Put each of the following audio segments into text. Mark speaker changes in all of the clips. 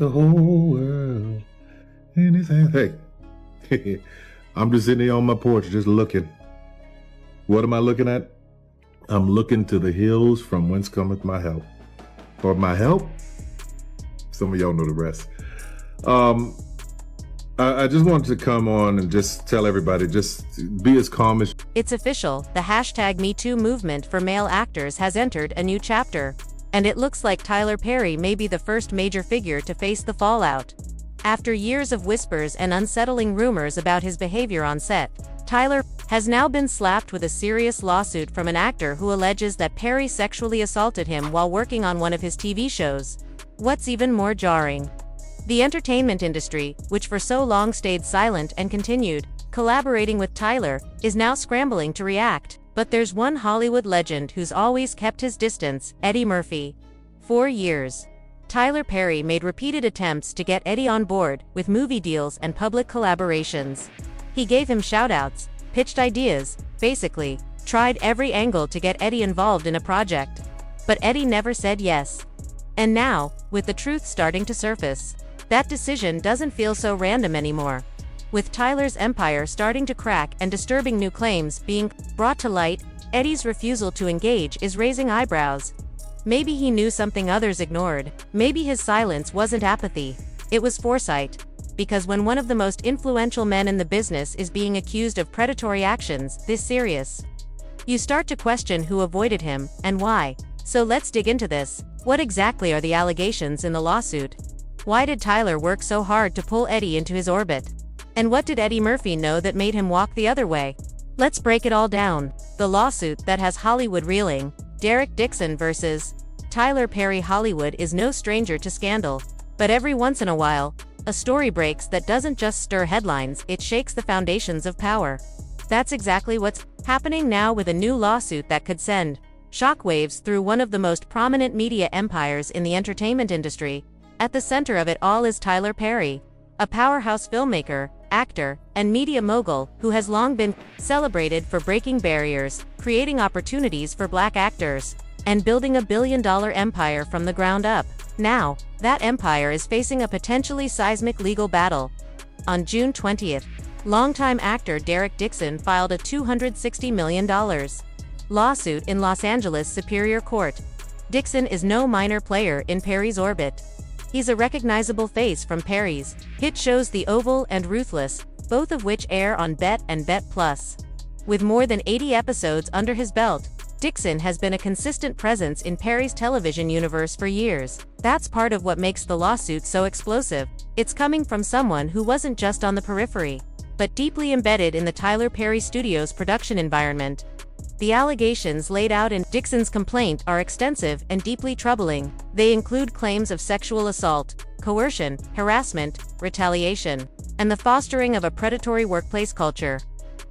Speaker 1: The whole world. Anything. Hey, I'm just sitting here on my porch just looking. What am I looking at? I'm looking to the hills from whence cometh my help. Or my help? Some of y'all know the rest. I just wanted to come on and just tell everybody, just be as calm as...
Speaker 2: It's official, the hashtag #MeToo movement for male actors has entered a new chapter. And it looks like Tyler Perry may be the first major figure to face the fallout. After years of whispers and unsettling rumors about his behavior on set, Tyler has now been slapped with a serious lawsuit from an actor who alleges that Perry sexually assaulted him while working on one of his TV shows. What's even more jarring? The entertainment industry, which for so long stayed silent and continued collaborating with Tyler, is now scrambling to react. But there's one Hollywood legend who's always kept his distance, Eddie Murphy. For years, Tyler Perry made repeated attempts to get Eddie on board with movie deals and public collaborations. He gave him shoutouts, pitched ideas, basically, tried every angle to get Eddie involved in a project. But Eddie never said yes. And now, with the truth starting to surface, that decision doesn't feel so random anymore. With Tyler's empire starting to crack and disturbing new claims being brought to light, Eddie's refusal to engage is raising eyebrows. Maybe he knew something others ignored. Maybe his silence wasn't apathy. It was foresight. Because when one of the most influential men in the business is being accused of predatory actions this serious, you start to question who avoided him and why. So let's dig into this. What exactly are the allegations in the lawsuit? Why did Tyler work so hard to pull Eddie into his orbit? And what did Eddie Murphy know that made him walk the other way? Let's break it all down. The lawsuit that has Hollywood reeling. Derek Dixon vs. Tyler Perry. Hollywood is no stranger to scandal. But every once in a while, a story breaks that doesn't just stir headlines, it shakes the foundations of power. That's exactly what's happening now with a new lawsuit that could send shockwaves through one of the most prominent media empires in the entertainment industry. At the center of it all is Tyler Perry, a powerhouse filmmaker, actor, and media mogul who has long been celebrated for breaking barriers, creating opportunities for black actors, and building a billion-dollar empire from the ground up. Now, that empire is facing a potentially seismic legal battle. On June 20th, longtime actor Derek Dixon filed a $260 million lawsuit in Los Angeles Superior Court. Dixon is no minor player in Perry's orbit. He's a recognizable face from Perry's hit shows The Oval and Ruthless, both of which air on Bet and Bet Plus. With more than 80 episodes under his belt, Dixon has been a consistent presence in Perry's television universe for years. That's part of what makes the lawsuit so explosive. It's coming from someone who wasn't just on the periphery, but deeply embedded in the Tyler Perry Studios production environment. The allegations laid out in Dixon's complaint are extensive and deeply troubling. They include claims of sexual assault, coercion, harassment, retaliation, and the fostering of a predatory workplace culture.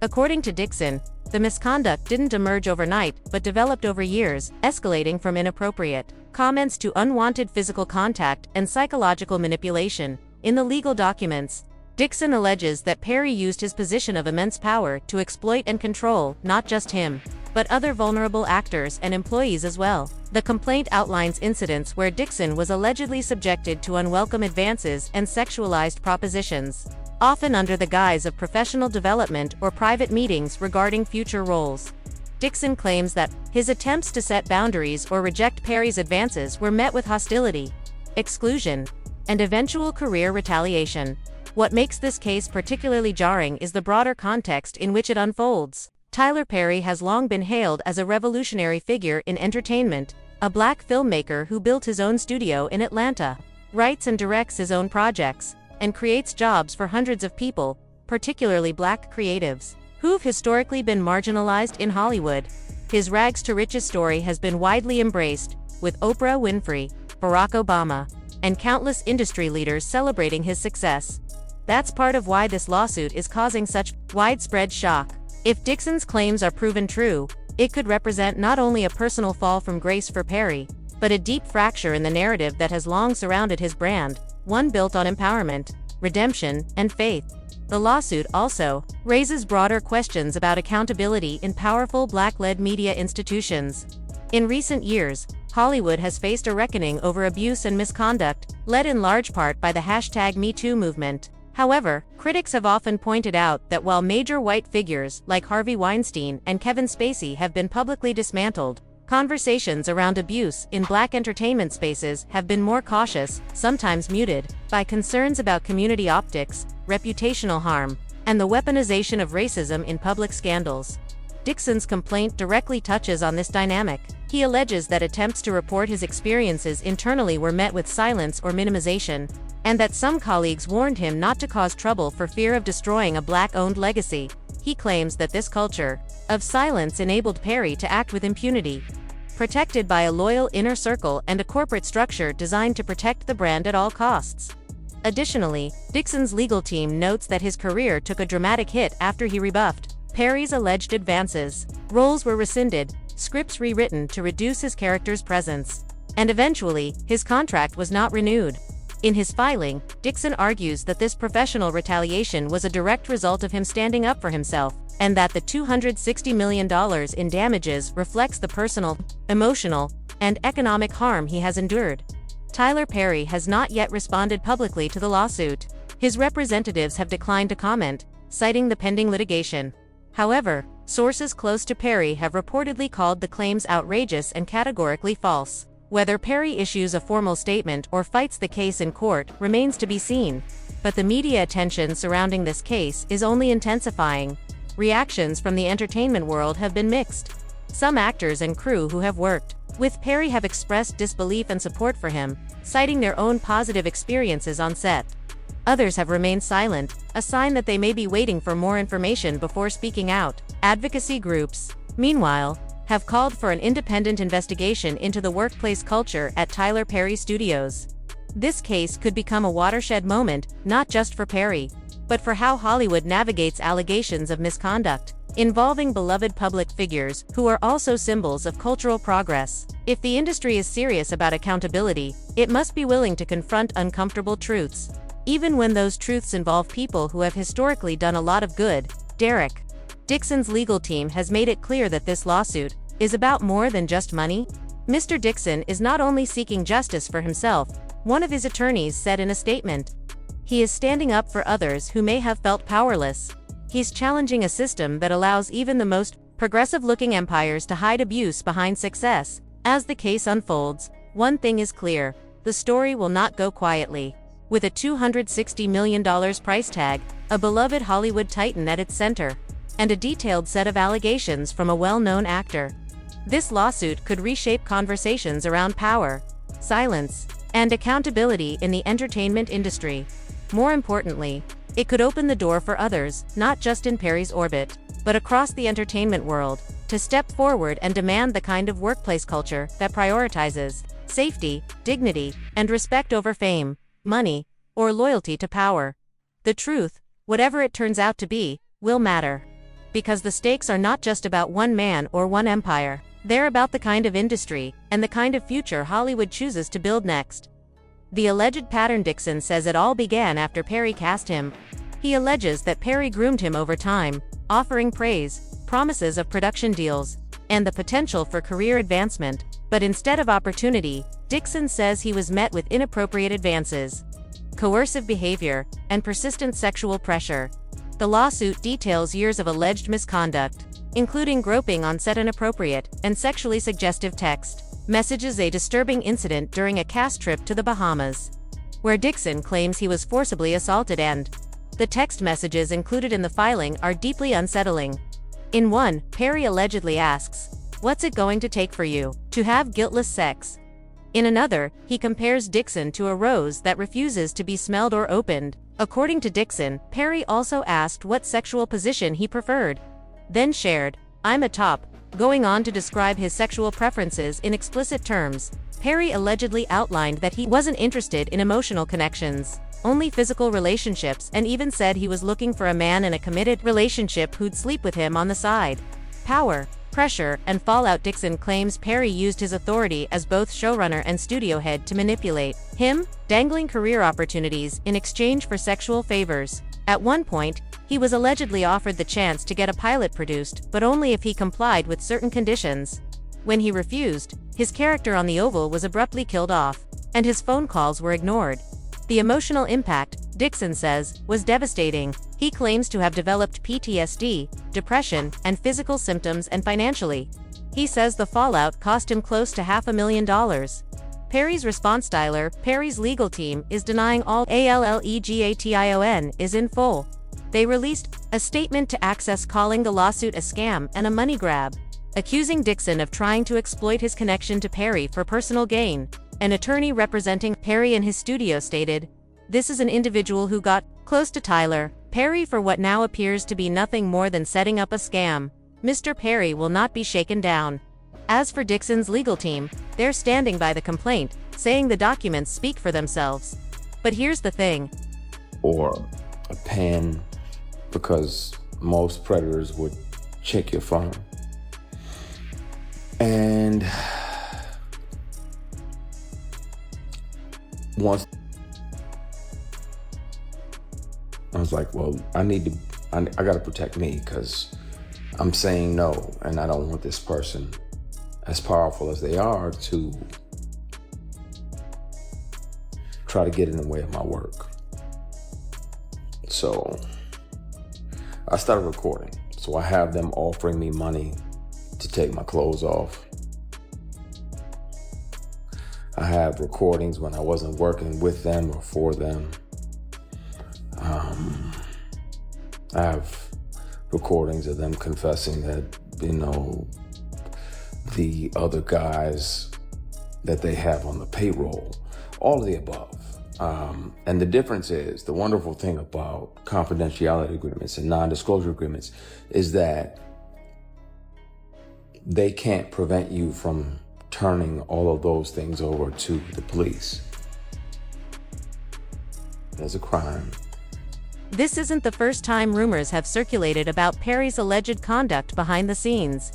Speaker 2: According to Dixon, the misconduct didn't emerge overnight but developed over years, escalating from inappropriate comments to unwanted physical contact and psychological manipulation. In the legal documents, Dixon alleges that Perry used his position of immense power to exploit and control not just him, but other vulnerable actors and employees as well. The complaint outlines incidents where Dixon was allegedly subjected to unwelcome advances and sexualized propositions, often under the guise of professional development or private meetings regarding future roles. Dixon claims that his attempts to set boundaries or reject Perry's advances were met with hostility, exclusion, and eventual career retaliation. What makes this case particularly jarring is the broader context in which it unfolds. Tyler Perry has long been hailed as a revolutionary figure in entertainment, a black filmmaker who built his own studio in Atlanta, writes and directs his own projects, and creates jobs for hundreds of people, particularly black creatives, who've historically been marginalized in Hollywood. His rags-to-riches story has been widely embraced, with Oprah Winfrey, Barack Obama, and countless industry leaders celebrating his success. That's part of why this lawsuit is causing such widespread shock. If Dixon's claims are proven true, it could represent not only a personal fall from grace for Perry, but a deep fracture in the narrative that has long surrounded his brand, one built on empowerment, redemption, and faith. The lawsuit also raises broader questions about accountability in powerful black-led media institutions. In recent years, Hollywood has faced a reckoning over abuse and misconduct, led in large part by the #MeToo movement. However, critics have often pointed out that while major white figures like Harvey Weinstein and Kevin Spacey have been publicly dismantled, conversations around abuse in Black entertainment spaces have been more cautious, sometimes muted, by concerns about community optics, reputational harm, and the weaponization of racism in public scandals. Dixon's complaint directly touches on this dynamic. He alleges that attempts to report his experiences internally were met with silence or minimization, and that some colleagues warned him not to cause trouble for fear of destroying a Black-owned legacy. He claims that this culture of silence enabled Perry to act with impunity, protected by a loyal inner circle and a corporate structure designed to protect the brand at all costs. Additionally, Dixon's legal team notes that his career took a dramatic hit after he rebuffed Perry's alleged advances. Roles were rescinded, scripts rewritten to reduce his character's presence, and eventually, his contract was not renewed. In his filing, Dixon argues that this professional retaliation was a direct result of him standing up for himself, and that the $260 million in damages reflects the personal, emotional, and economic harm he has endured. Tyler Perry has not yet responded publicly to the lawsuit. His representatives have declined to comment, citing the pending litigation. However, sources close to Perry have reportedly called the claims outrageous and categorically false. Whether Perry issues a formal statement or fights the case in court remains to be seen, but the media attention surrounding this case is only intensifying. Reactions from the entertainment world have been mixed. Some actors and crew who have worked with Perry have expressed disbelief and support for him, citing their own positive experiences on set. Others have remained silent, a sign that they may be waiting for more information before speaking out. Advocacy groups, meanwhile, have called for an independent investigation into the workplace culture at Tyler Perry Studios. This case could become a watershed moment, not just for Perry, but for how Hollywood navigates allegations of misconduct involving beloved public figures who are also symbols of cultural progress. If the industry is serious about accountability, it must be willing to confront uncomfortable truths, even when those truths involve people who have historically done a lot of good. Derek Dixon's legal team has made it clear that this lawsuit is about more than just money. Mr. Dixon is not only seeking justice for himself, one of his attorneys said in a statement. He is standing up for others who may have felt powerless. He's challenging a system that allows even the most progressive-looking empires to hide abuse behind success. As the case unfolds, one thing is clear: the story will not go quietly. With a $260 million price tag, a beloved Hollywood titan at its center, and a detailed set of allegations from a well-known actor, this lawsuit could reshape conversations around power, silence, and accountability in the entertainment industry. More importantly, it could open the door for others, not just in Perry's orbit, but across the entertainment world, to step forward and demand the kind of workplace culture that prioritizes safety, dignity, and respect over fame, money, or loyalty to power. The truth, whatever it turns out to be, will matter. Because the stakes are not just about one man or one empire. They're about the kind of industry, and the kind of future Hollywood chooses to build next. The alleged pattern. Dixon says it all began after Perry cast him. He alleges that Perry groomed him over time, offering praise, promises of production deals, and the potential for career advancement. But instead of opportunity, Dixon says he was met with inappropriate advances, coercive behavior, and persistent sexual pressure. The lawsuit details years of alleged misconduct, including groping on set, inappropriate and sexually suggestive text messages, a disturbing incident during a cast trip to the Bahamas, where Dixon claims he was forcibly assaulted, and the text messages included in the filing are deeply unsettling. In one, Perry allegedly asks, "What's it going to take for you to have guiltless sex?" In another, he compares Dixon to a rose that refuses to be smelled or opened. According to Dixon, Perry also asked what sexual position he preferred, then shared, "I'm a top," going on to describe his sexual preferences in explicit terms. Perry allegedly outlined that he wasn't interested in emotional connections, only physical relationships, and even said he was looking for a man in a committed relationship who'd sleep with him on the side. Power, pressure, and fallout. Dixon claims Perry used his authority as both showrunner and studio head to manipulate him, dangling career opportunities in exchange for sexual favors. At one point, he was allegedly offered the chance to get a pilot produced, but only if he complied with certain conditions. When he refused, his character on the Oval was abruptly killed off, and his phone calls were ignored. The emotional impact, Dixon says, was devastating. He claims to have developed PTSD, depression, and physical symptoms, and financially, he says the fallout cost him close to $500,000. Perry's response: Tyler Perry's legal team is denying all allegation is in full. They released a statement to Access calling the lawsuit a scam and a money grab, accusing Dixon of trying to exploit his connection to Perry for personal gain. An attorney representing Perry in his studio stated, "This is an individual who got close to Tyler Perry for what now appears to be nothing more than setting up a scam. Mr. Perry will not be shaken down." As for Dixon's legal team, they're standing by the complaint, saying the documents speak for themselves. But here's the thing.
Speaker 3: Or a pen, because most predators would check your phone. And once I was like, well, I gotta protect me, because I'm saying no, and I don't want this person, as powerful as they are, to try to get in the way of my work. So I started recording. So I have them offering me money to take my clothes off. I have recordings when I wasn't working with them or for them. I have recordings of them confessing that, the other guys that they have on the payroll, all of the above. And the difference is, the wonderful thing about confidentiality agreements and non-disclosure agreements is that they can't prevent you from turning all of those things over to the police. There's a crime.
Speaker 2: This isn't the first time rumors have circulated about Perry's alleged conduct behind the scenes.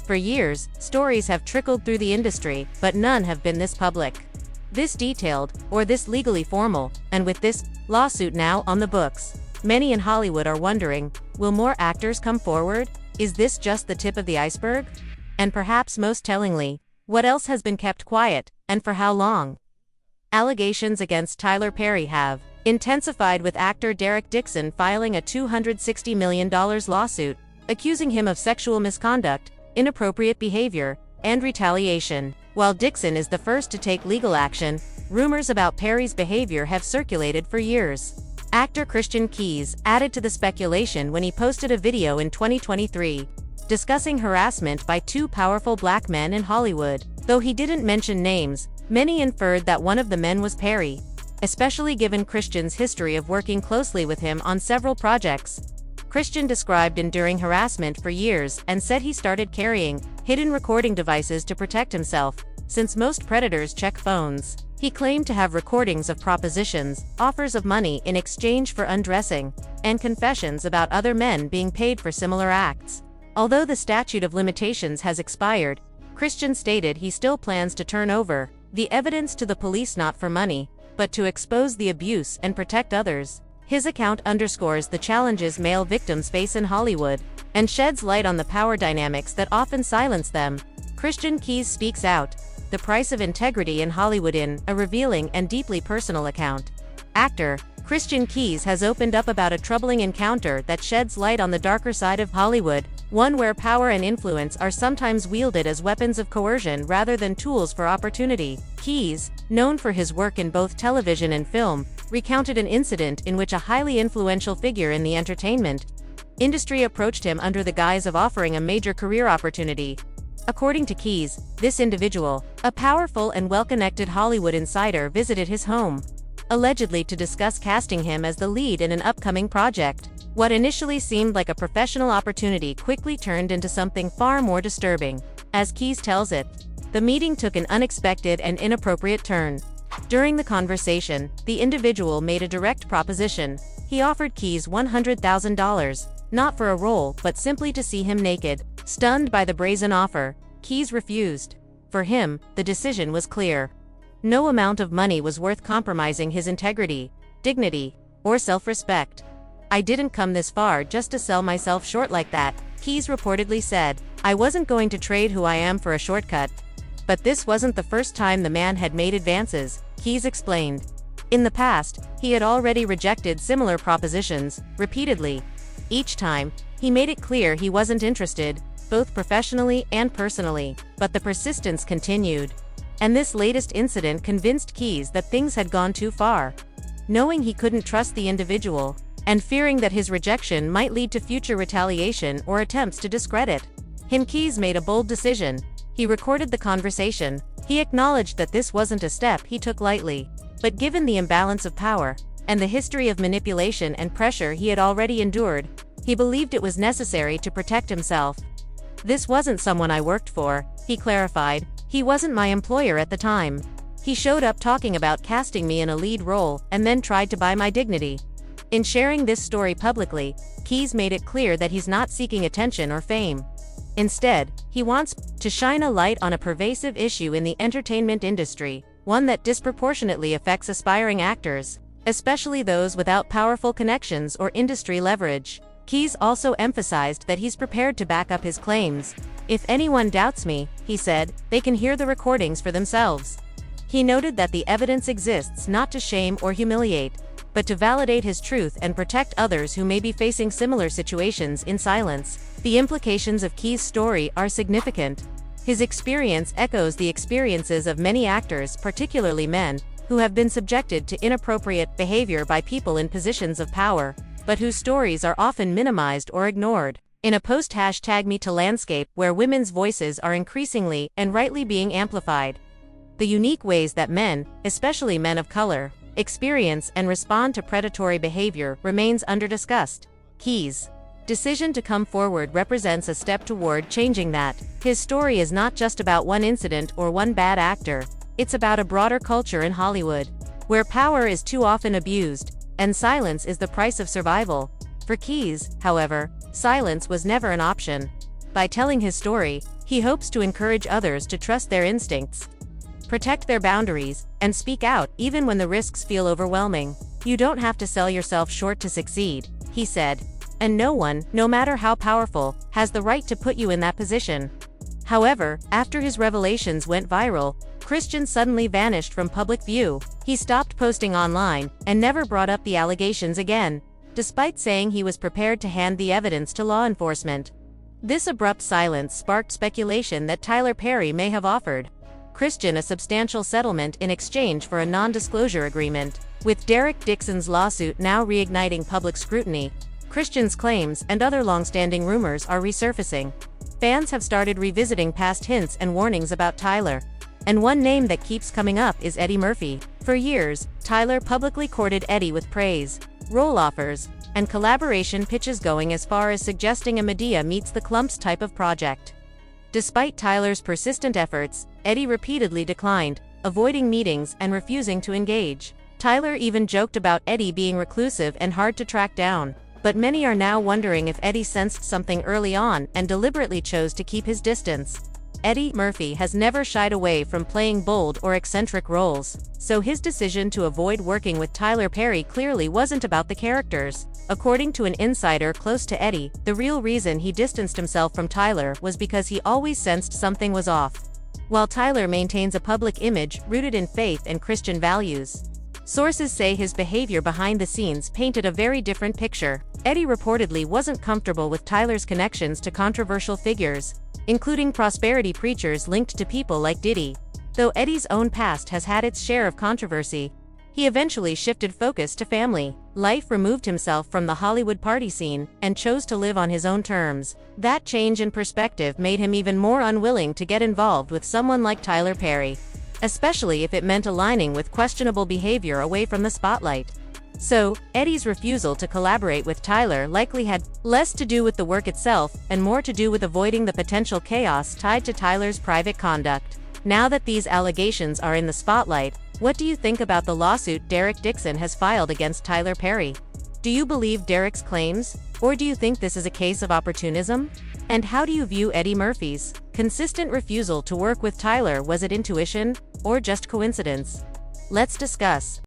Speaker 2: For years, stories have trickled through the industry, but none have been this public, this detailed, or this legally formal. And with this lawsuit now on the books, many in Hollywood are wondering, will more actors come forward? Is this just the tip of the iceberg? And perhaps most tellingly, what else has been kept quiet, and for how long? Allegations against Tyler Perry have intensified, with actor Derek Dixon filing a $260 million lawsuit, accusing him of sexual misconduct, inappropriate behavior, and retaliation. While Dixon is the first to take legal action, rumors about Perry's behavior have circulated for years. Actor Christian Keyes added to the speculation when he posted a video in 2023 discussing harassment by two powerful black men in Hollywood. Though he didn't mention names, many inferred that one of the men was Perry, especially given Christian's history of working closely with him on several projects. Christian described enduring harassment for years and said he started carrying hidden recording devices to protect himself, since most predators check phones. He claimed to have recordings of propositions, offers of money in exchange for undressing, and confessions about other men being paid for similar acts. Although the statute of limitations has expired, Christian stated he still plans to turn over the evidence to the police, not for money, but to expose the abuse and protect others. His account underscores the challenges male victims face in Hollywood and sheds light on the power dynamics that often silence them. Christian Keyes speaks out, the price of integrity in Hollywood, in a revealing and deeply personal account. Actor Christian Keyes has opened up about a troubling encounter that sheds light on the darker side of Hollywood, one where power and influence are sometimes wielded as weapons of coercion rather than tools for opportunity. Keyes, known for his work in both television and film, recounted an incident in which a highly influential figure in the entertainment industry approached him under the guise of offering a major career opportunity. According to Keyes, this individual, a powerful and well-connected Hollywood insider, visited his home, allegedly to discuss casting him as the lead in an upcoming project. What initially seemed like a professional opportunity quickly turned into something far more disturbing. As Keyes tells it, the meeting took an unexpected and inappropriate turn. During the conversation, the individual made a direct proposition. He offered Keyes $100,000, not for a role but simply to see him naked. Stunned by the brazen offer, Keyes refused. For him, the decision was clear. No amount of money was worth compromising his integrity, dignity, or self-respect. "I didn't come this far just to sell myself short like that," Keyes reportedly said. I wasn't going to trade who I am for a shortcut. But this wasn't the first time the man had made advances, Keyes explained. In the past, he had already rejected similar propositions, repeatedly. Each time, he made it clear he wasn't interested, both professionally and personally, but the persistence continued. And this latest incident convinced Keyes that things had gone too far. Knowing he couldn't trust the individual, and fearing that his rejection might lead to future retaliation or attempts to discredit him, Keyes made a bold decision. He recorded the conversation. He acknowledged that this wasn't a step he took lightly. But given the imbalance of power, and the history of manipulation and pressure he had already endured, he believed it was necessary to protect himself. This wasn't someone I worked for, he clarified. He wasn't my employer at the time. He showed up talking about casting me in a lead role, and then tried to buy my dignity. In sharing this story publicly, Keyes made it clear that he's not seeking attention or fame. Instead, he wants to shine a light on a pervasive issue in the entertainment industry, one that disproportionately affects aspiring actors, especially those without powerful connections or industry leverage. Keyes also emphasized that he's prepared to back up his claims. If anyone doubts me, he said, they can hear the recordings for themselves. He noted that the evidence exists not to shame or humiliate, but to validate his truth and protect others who may be facing similar situations in silence. The implications of Keyes' story are significant. His experience echoes the experiences of many actors, particularly men, who have been subjected to inappropriate behavior by people in positions of power, but whose stories are often minimized or ignored. In a post-#MeToo landscape where women's voices are increasingly and rightly being amplified, the unique ways that men, especially men of color, experience and respond to predatory behavior remains under-discussed. Keyes' decision to come forward represents a step toward changing that. His story is not just about one incident or one bad actor, it's about a broader culture in Hollywood, where power is too often abused, and silence is the price of survival. For Keyes, however, silence was never an option. By telling his story, he hopes to encourage others to trust their instincts, protect their boundaries, and speak out even when the risks feel overwhelming. You don't have to sell yourself short to succeed, he said. And no one, no matter how powerful, has the right to put you in that position. However, after his revelations went viral, Christian suddenly vanished from public view. He stopped posting online, and never brought up the allegations again, despite saying he was prepared to hand the evidence to law enforcement. This abrupt silence sparked speculation that Tyler Perry may have offered Christian a substantial settlement in exchange for a non-disclosure agreement. With Derek Dixon's lawsuit now reigniting public scrutiny, Christian's claims and other long-standing rumors are resurfacing. Fans have started revisiting past hints and warnings about Tyler. And one name that keeps coming up is Eddie Murphy. For years, Tyler publicly courted Eddie with praise, role offers, and collaboration pitches, going as far as suggesting a Medea meets the Clumps type of project. Despite Tyler's persistent efforts, Eddie repeatedly declined, avoiding meetings and refusing to engage. Tyler even joked about Eddie being reclusive and hard to track down. But many are now wondering if Eddie sensed something early on and deliberately chose to keep his distance. Eddie Murphy has never shied away from playing bold or eccentric roles, so his decision to avoid working with Tyler Perry clearly wasn't about the characters. According to an insider close to Eddie, the real reason he distanced himself from Tyler was because he always sensed something was off. While Tyler maintains a public image rooted in faith and Christian values, sources say his behavior behind the scenes painted a very different picture. Eddie reportedly wasn't comfortable with Tyler's connections to controversial figures, including prosperity preachers linked to people like Diddy. Though Eddie's own past has had its share of controversy, he eventually shifted focus to family life, removed himself from the Hollywood party scene, and chose to live on his own terms. That change in perspective made him even more unwilling to get involved with someone like Tyler Perry, especially if it meant aligning with questionable behavior away from the spotlight. So, Eddie's refusal to collaborate with Tyler likely had less to do with the work itself and more to do with avoiding the potential chaos tied to Tyler's private conduct. Now that these allegations are in the spotlight, what do you think about the lawsuit Derek Dixon has filed against Tyler Perry? Do you believe Derek's claims, or do you think this is a case of opportunism? And how do you view Eddie Murphy's consistent refusal to work with Tyler? Was it intuition, or just coincidence? Let's discuss.